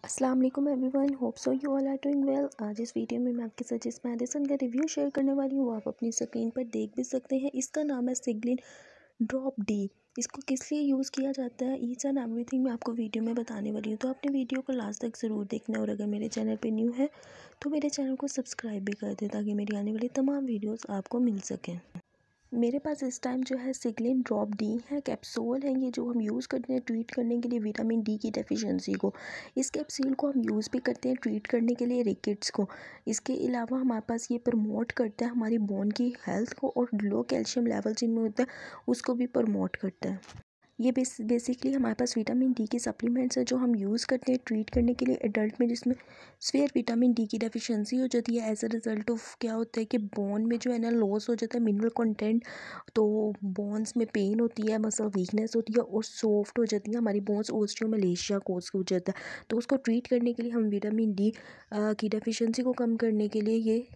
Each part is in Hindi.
अस्सलाम वालेकुम everyone, hope so you all are doing well. आज इस वीडियो में मैं आपके साथ जिस मेडिसिन का रिव्यू शेयर करने वाली हूँ वो आप अपनी स्क्रीन पर देख भी सकते हैं। इसका नाम है सिग्लिन ड्रॉप डी। इसको किस लिए यूज़ किया जाता है ईच एंड एवरीथिंग मैं आपको वीडियो में बताने वाली हूँ, तो आपने वीडियो को लास्ट तक ज़रूर देखना। और अगर मेरे चैनल पर न्यू है तो मेरे चैनल को सब्सक्राइब भी कर दें ताकि मेरी आने वाली तमाम वीडियोज़ आपको मिल सकें। मेरे पास इस टाइम जो है सिग्लिन ड्रॉप डी है, कैप्सूल है ये, जो हम यूज़ करते हैं ट्रीट करने के लिए विटामिन डी की डेफिशिएंसी को। इस कैप्सूल को हम यूज़ भी करते हैं ट्रीट करने के लिए रिकेट्स को। इसके अलावा हमारे पास ये प्रमोट करता है हमारी बोन की हेल्थ को, और लो कैल्शियम लेवल जिनमें होता है उसको भी प्रमोट करता है। ये बेसिकली हमारे पास विटामिन डी की सप्लीमेंट्स है जो हम यूज़ करते हैं ट्रीट करने के लिए एडल्ट में, जिसमें स्फेयर विटामिन डी की डेफिशिएंसी हो जाती है। एज अ रिज़ल्ट ऑफ क्या होता है कि बोन में जो है ना लॉस हो जाता है मिनरल कंटेंट, तो बोन्स में पेन होती है, मसल वीकनेस होती है और सॉफ्ट हो जाती है हमारी बोन्स, ओस्टियोमलेशिया कोज हो जाता है। तो उसको ट्रीट करने के लिए हम विटामिन डी की डेफिशिएंसी को कम करने के लिए ये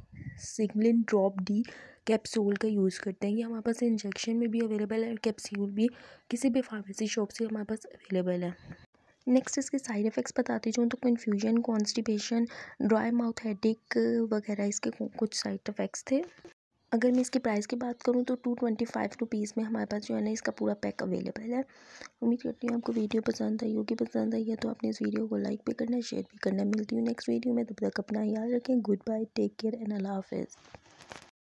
सिग्लिन ड्रॉप डी कैप्सूल का यूज़ करते हैं। ये हमारे पास इंजेक्शन में भी अवेलेबल है, कैप्सूल भी किसी भी फार्मेसी शॉप से हमारे पास अवेलेबल है। नेक्स्ट इसके साइड इफ़ेक्ट्स बताती जाऊँ तो confusion, constipation, dry mouth, headache वगैरह इसके कुछ साइड इफ़ेक्ट्स थे। अगर मैं इसकी प्राइस की बात करूँ तो 225 रुपीज़ में हमारे पास जो है ना इसका पूरा पैक अवेलेबल है। उम्मीद करती हूँ आपको वीडियो पसंद आई होगी। पसंद आई है तो आपने इस वीडियो को लाइक भी करना, शेयर भी करना। मिलती हूँ नेक्स्ट वीडियो में, तब तक अपना ख्याल रखें। Good bye, take care and अल्लाह हाफिज़।